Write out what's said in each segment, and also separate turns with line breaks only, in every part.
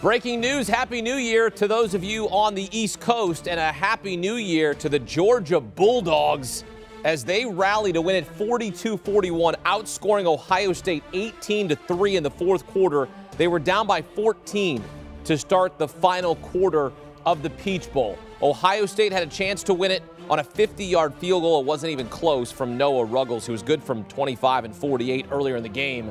Breaking news, Happy New Year to those of you on the East Coast, and a Happy New Year to the Georgia Bulldogs as they rally to win it 42-41, outscoring Ohio State 18-3 in the fourth quarter. They were down by 14 to start the final quarter of the Peach Bowl. Ohio State had a chance to win it on a 50-yard field goal. It wasn't even close from Noah Ruggles, who was good from 25 and 48 earlier in the game.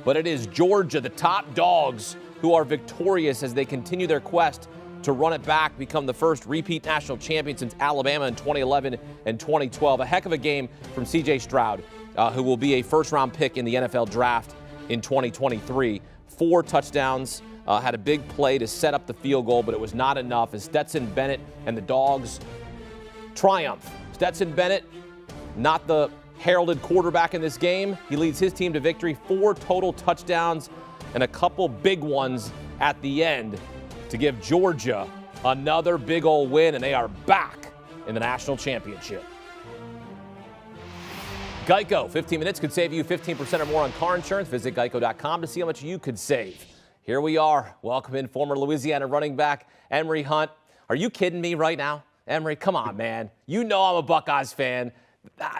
But it is Georgia, the top dogs, who are victorious as they continue their quest to run it back, become the first repeat national champion since Alabama in 2011 and 2012. A heck of a game from C.J. Stroud, who will be a first-round pick in the NFL draft in 2023. 4 touchdowns, had a big play to set up the field goal, but it was not enough as Stetson Bennett and the Dogs triumph. Stetson Bennett, not the heralded quarterback in this game. He leads his team to victory, 4 total touchdowns and a couple big ones at the end to give Georgia another big old win, and they are back in the national championship. Geico, 15 minutes could save you 15% or more on car insurance. Visit geico.com to see how much you could save. Here we are. Welcome in former Louisiana running back Emory Hunt. Are you kidding me right now? Emory, come on, man. You know I'm a Buckeyes fan.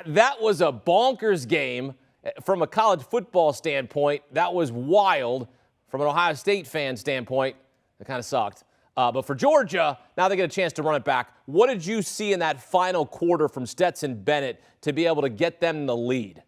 That was a bonkers game. From a college football standpoint, that was wild. From an Ohio State fan standpoint, it kind of sucked. But for Georgia, now they get a chance to run it back. What did you see in that final quarter from Stetson Bennett to be able to get them the lead?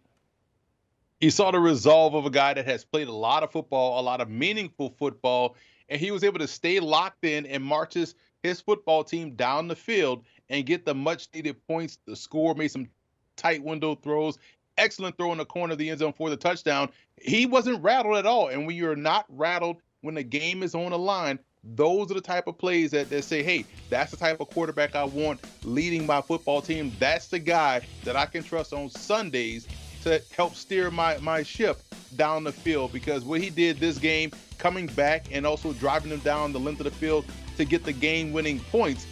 You saw the resolve of a guy that has played a lot of football, a lot of meaningful football, and he was able to stay locked in and march his football team down the field and get the much-needed points. The score, made some tight window throws. Excellent throw in the corner of the end zone for the touchdown. He wasn't rattled at all. And when you're not rattled, when the game is on the line, those are the type of plays that say, hey, that's the type of quarterback I want leading my football team. That's the guy that I can trust on Sundays to help steer my ship down the field. Because what he did this game, coming back and also driving them down the length of the field to get the game-winning points,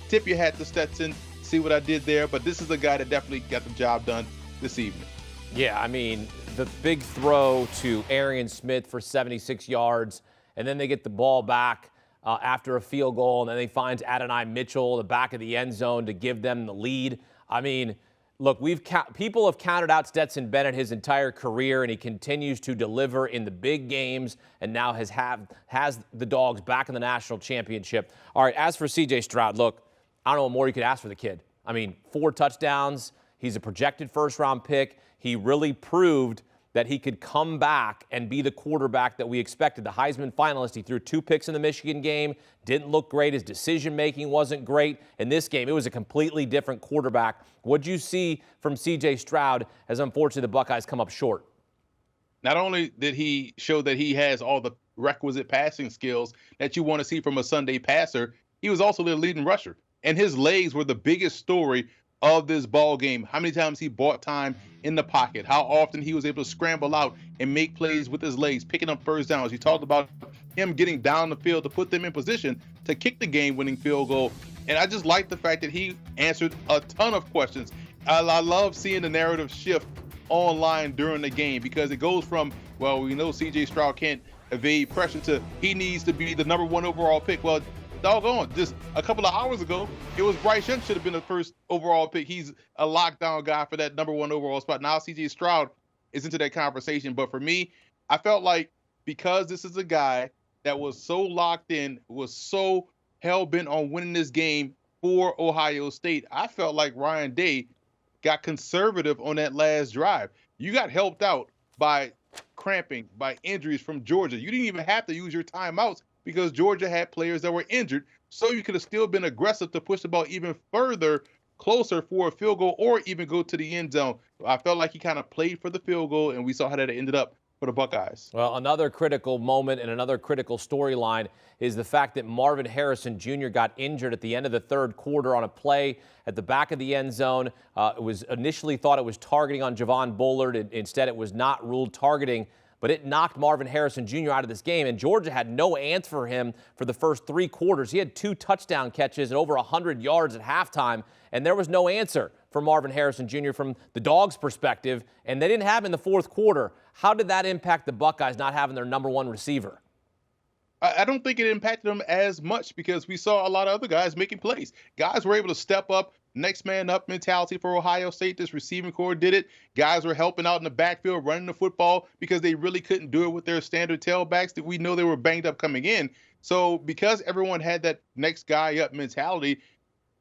tip your hat to Stetson. See what I did there. But this is a guy that definitely got the job done this evening.
Yeah, I mean, the big throw to Arian Smith for 76 yards, and then they get the ball back after a field goal, and then they find Adonai Mitchell, the back of the end zone, to give them the lead. I mean, look, people have counted out Stetson Bennett his entire career, and he continues to deliver in the big games, and now has the Dogs back in the national championship. All right, as for C.J. Stroud, look, I don't know what more you could ask for the kid. I mean, 4 touchdowns. He's a projected first-round pick. He really proved that he could come back and be the quarterback that we expected. The Heisman finalist, he threw 2 picks in the Michigan game, didn't look great. His decision-making wasn't great. In this game, it was a completely different quarterback. What'd you see from C.J. Stroud as, unfortunately, the Buckeyes come up short?
Not only did he show that he has all the requisite passing skills that you want to see from a Sunday passer, he was also their leading rusher. And his legs were the biggest story of this ball game. How many times he bought time in the pocket, how often he was able to scramble out and make plays with his legs, picking up first downs. You talked about him getting down the field to put them in position to kick the game-winning field goal. And I just like the fact that he answered a ton of questions. I love seeing the narrative shift online during the game, because it goes from, well, we know C.J. Stroud can't evade pressure, to he needs to be the number 1 overall pick. Well, doggone, just a couple of hours ago, it was Bryce Young should have been the first overall pick. He's a lockdown guy for that number 1 overall spot. Now C.J. Stroud is into that conversation. But for me, I felt like, because this is a guy that was so locked in, was so hell-bent on winning this game for Ohio State, I felt like Ryan Day got conservative on that last drive. You got helped out by cramping, by injuries from Georgia. You didn't even have to use your timeouts, because Georgia had players that were injured, so you could have still been aggressive to push the ball even further closer for a field goal, or even go to the end zone. I felt like he kind of played for the field goal, and we saw how that ended up for the Buckeyes.
Well, another critical moment and another critical storyline is the fact that Marvin Harrison Jr. got injured at the end of the third quarter on a play at the back of the end zone. It was initially thought it was targeting on Javon Bullard. Instead, it was not ruled targeting, but it knocked Marvin Harrison Jr. out of this game, and Georgia had no answer for him for the first 3 quarters. He had 2 touchdown catches and over 100 yards at halftime, and there was no answer for Marvin Harrison Jr. from the Dogs' perspective, and they didn't have him in the fourth quarter. How did that impact the Buckeyes not having their number 1 receiver?
I don't think it impacted them as much because we saw a lot of other guys making plays. Guys were able to step up, next man up mentality for Ohio State. This receiving core did it. Guys were helping out in the backfield, running the football because they really couldn't do it with their standard tailbacks that we know they were banged up coming in. So because everyone had that next guy up mentality,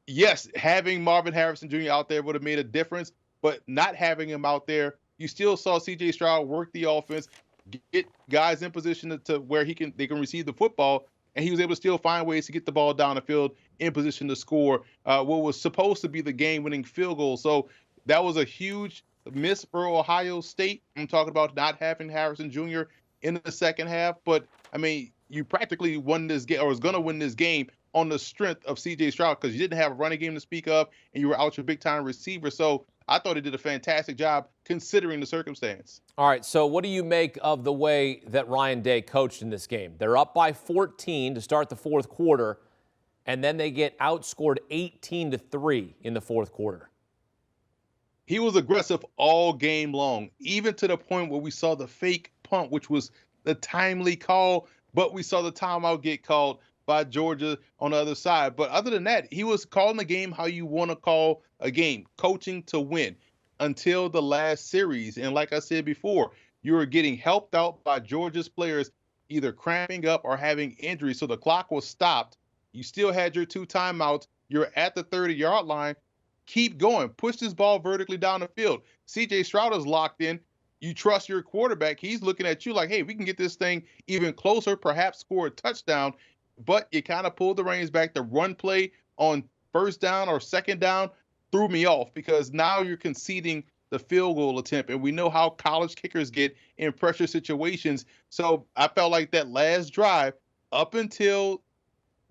yes, having Marvin Harrison Jr. out there would have made a difference, but not having him out there, you still saw C.J. Stroud work the offense, get guys in position to where they can receive the football, and he was able to still find ways to get the ball down the field in position to score what was supposed to be the game-winning field goal. So that was a huge miss for Ohio State. I'm talking about not having Harrison Jr. in the second half, but I mean, you practically won this game or was going to win this game on the strength of C.J. Stroud because you didn't have a running game to speak of, and you were out your big-time receiver. So I thought he did a fantastic job considering the circumstance.
All right, so what do you make of the way that Ryan Day coached in this game? They're up by 14 to start the fourth quarter, and then they get outscored 18-3 in the fourth quarter.
He was aggressive all game long, even to the point where we saw the fake punt, which was the timely call, but we saw the timeout get called by Georgia on the other side. But other than that, he was calling the game how you want to call a game, coaching to win until the last series. And like I said before, you were getting helped out by Georgia's players either cramping up or having injuries. So the clock was stopped. You still had your 2 timeouts. You're at the 30-yard line. Keep going. Push this ball vertically down the field. C.J. Stroud is locked in. You trust your quarterback. He's looking at you like, hey, we can get this thing even closer, perhaps score a touchdown. But you kind of pulled the reins back. The run play on first down or second down threw me off because now you're conceding the field goal attempt. And we know how college kickers get in pressure situations. So I felt like that last drive, up until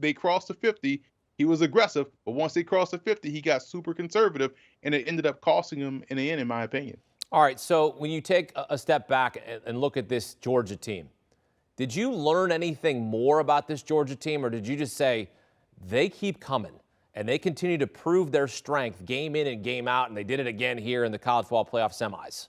they crossed the 50, he was aggressive. But once they crossed the 50, he got super conservative, and it ended up costing him in the end, in my opinion.
All right, so when you take a step back and look at this Georgia team, did you learn anything more about this Georgia team, or did you just say they keep coming and they continue to prove their strength game in and game out, and they did it again here in the college football playoff semis?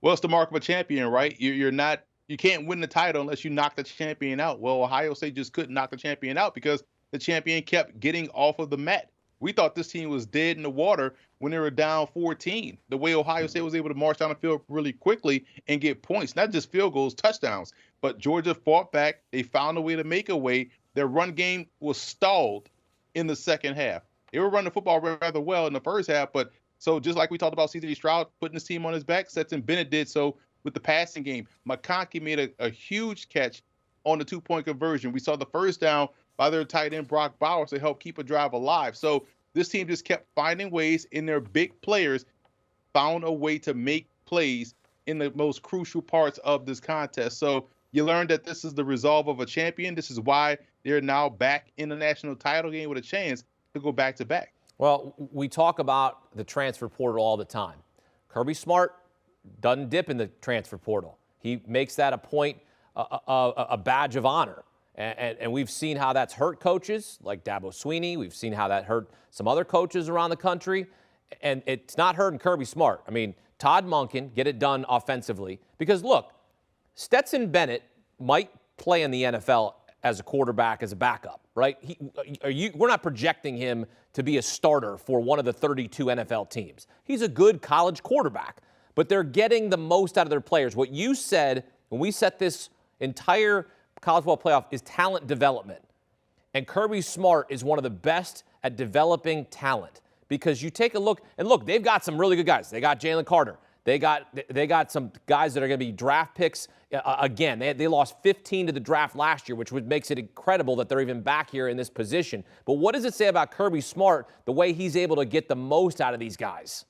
Well, it's the mark of a champion, right? You can't win the title unless you knock the champion out. Well, Ohio State just couldn't knock the champion out because the champion kept getting off of the mat. We thought this team was dead in the water when they were down 14. The way Ohio State was able to march down the field really quickly and get points, not just field goals, touchdowns. But Georgia fought back. They found a way to make a way. Their run game was stalled in the second half. They were running the football rather well in the first half, but so just like we talked about C.J. Stroud putting his team on his back, Stetson Bennett did so with the passing game. McConkey made a huge catch on the 2-point conversion. We saw the first down by their tight end, Brock Bowers, to help keep a drive alive. So this team just kept finding ways, and their big players found a way to make plays in the most crucial parts of this contest. So you learned that this is the resolve of a champion. This is why they're now back in the national title game with a chance to go back-to-back. Well,
we talk about the transfer portal all the time. Kirby Smart doesn't dip in the transfer portal. He makes that a point, a badge of honor. And we've seen how that's hurt coaches like Dabo Swinney. We've seen how that hurt some other coaches around the country. And it's not hurting Kirby Smart. I mean, Todd Monken, get it done offensively. Because, look, Stetson Bennett might play in the NFL as a quarterback, as a backup, right? We're not projecting him to be a starter for one of the 32 NFL teams. He's a good college quarterback. But they're getting the most out of their players. What you said when we set this entire college football playoff is talent development. And Kirby Smart is one of the best at developing talent because you take a look, and look, they've got some really good guys. They got Jalen Carter. They got some guys that are going to be draft picks again. They lost 15 to the draft last year, which makes it incredible that they're even back here in this position. But what does it say about Kirby Smart, the way he's able to get the most out of these guys?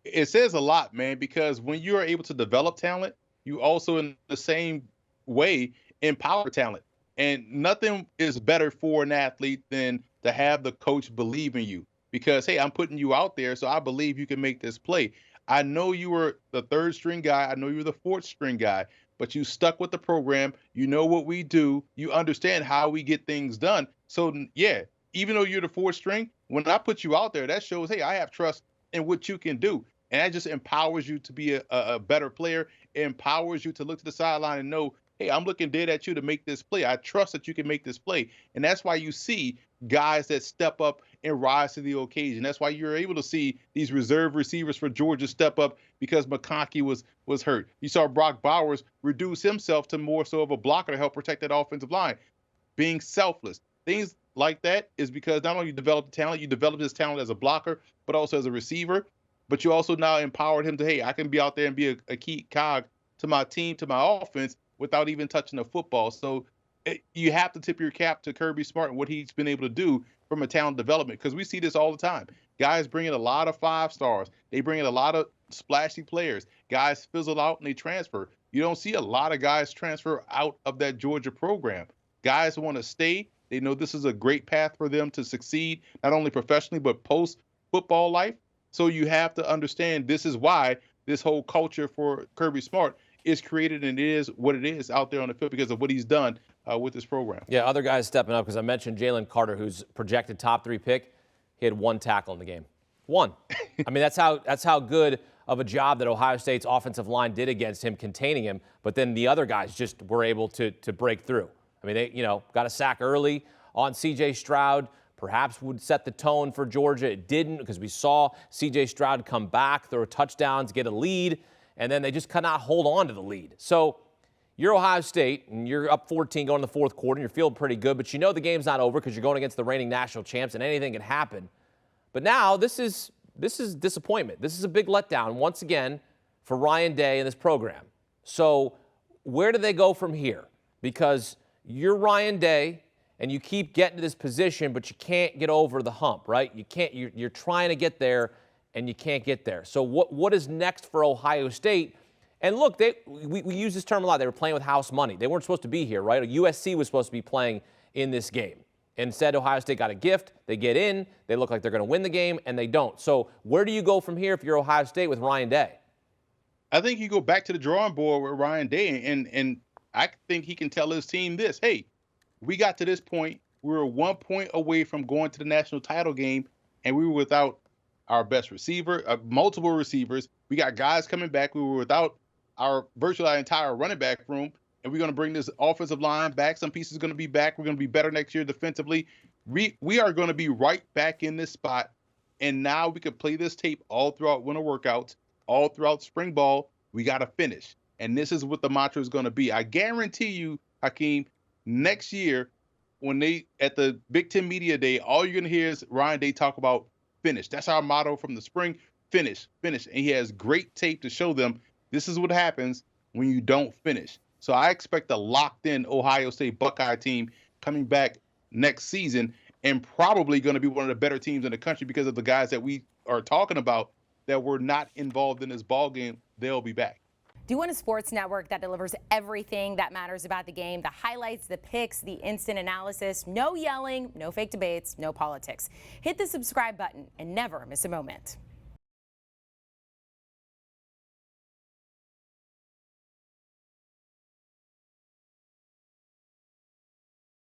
It says a lot, man, because when you are able to develop talent, you also in the same way empower talent. And nothing is better for an athlete than to have the coach believe in you because, hey, I'm putting you out there, so I believe you can make this play. I know you were the third string guy. I know you were the fourth string guy, but you stuck with the program. You know what we do. You understand how we get things done. So, yeah, even though you're the fourth string, when I put you out there, that shows, hey, I have trust in what you can do. And that just empowers you to be a better player. It empowers you to look to the sideline and know hey, I'm looking dead at you to make this play. I trust that you can make this play. And that's why you see guys that step up and rise to the occasion. That's why you're able to see these reserve receivers for Georgia step up because McConkey was hurt. You saw Brock Bowers reduce himself to more so of a blocker to help protect that offensive line, being selfless. Things like that is because not only you develop the talent, you develop his talent as a blocker, but also as a receiver. But you also now empowered him to, hey, I can be out there and be a key cog to my team, to my offense, without even touching the football. So you have to tip your cap to Kirby Smart and what he's been able to do from a talent development, because we see this all the time. Guys bring in a lot of 5 stars. They bring in a lot of splashy players. Guys fizzle out and they transfer. You don't see a lot of guys transfer out of that Georgia program. Guys want to stay. They know this is a great path for them to succeed, not only professionally, but post-football life. So you have to understand this is why this whole culture for Kirby Smart is created, and it is what it is out there on the field because of what he's done with this program.
Yeah, other guys stepping up, because I mentioned Jalen Carter, who's projected top 3 pick. He had 1 tackle in the game. 1. I mean, that's how good of a job that Ohio State's offensive line did against him, containing him. But then the other guys just were able to break through. I mean, they got a sack early on C.J. Stroud. Perhaps would set the tone for Georgia. It didn't, because we saw C.J. Stroud come back, throw touchdowns, get a lead, and then they just cannot hold on to the lead. So you're Ohio State, and you're up 14 going to the 4th quarter, and you're feeling pretty good, but you know the game's not over because you're going against the reigning national champs, and anything can happen. But now this is disappointment. This is a big letdown once again for Ryan Day and this program. So where do they go from here? Because you're Ryan Day, and you keep getting to this position, but you can't get over the hump, right? You're trying to get there, and you can't get there. So what is next for Ohio State? And look, we use this term a lot. They were playing with house money. They weren't supposed to be here, right? USC was supposed to be playing in this game. Instead, Ohio State got a gift. They get in. They look like they're going to win the game, and they don't. So where do you go from here if you're Ohio State with Ryan Day?
I think you go back to the drawing board with Ryan Day, and I think he can tell his team this, hey, we got to this point. We were 1 point away from going to the national title game, and we were without our best receiver, multiple receivers. We got guys coming back. We were without virtually our entire running back room, and we're going to bring this offensive line back. Some pieces are going to be back. We're going to be better next year defensively. We are going to be right back in this spot, and now we could play this tape all throughout winter workouts, all throughout spring ball. We got to finish, and this is what the mantra is going to be. I guarantee you, Hakeem, next year when they at the Big Ten Media Day, all you're going to hear is Ryan Day talk about finish. That's our motto from the spring, finish. And he has great tape to show them this is what happens when you don't finish. So I expect a locked-in Ohio State Buckeye team coming back next season, and probably going to be one of the better teams in the country because of the guys that we are talking about that were not involved in this ball game. They'll be back.
Do you want a sports network that delivers everything that matters about the game? The highlights, the picks, the instant analysis, no yelling, no fake debates, no politics. Hit the subscribe button and never miss a moment.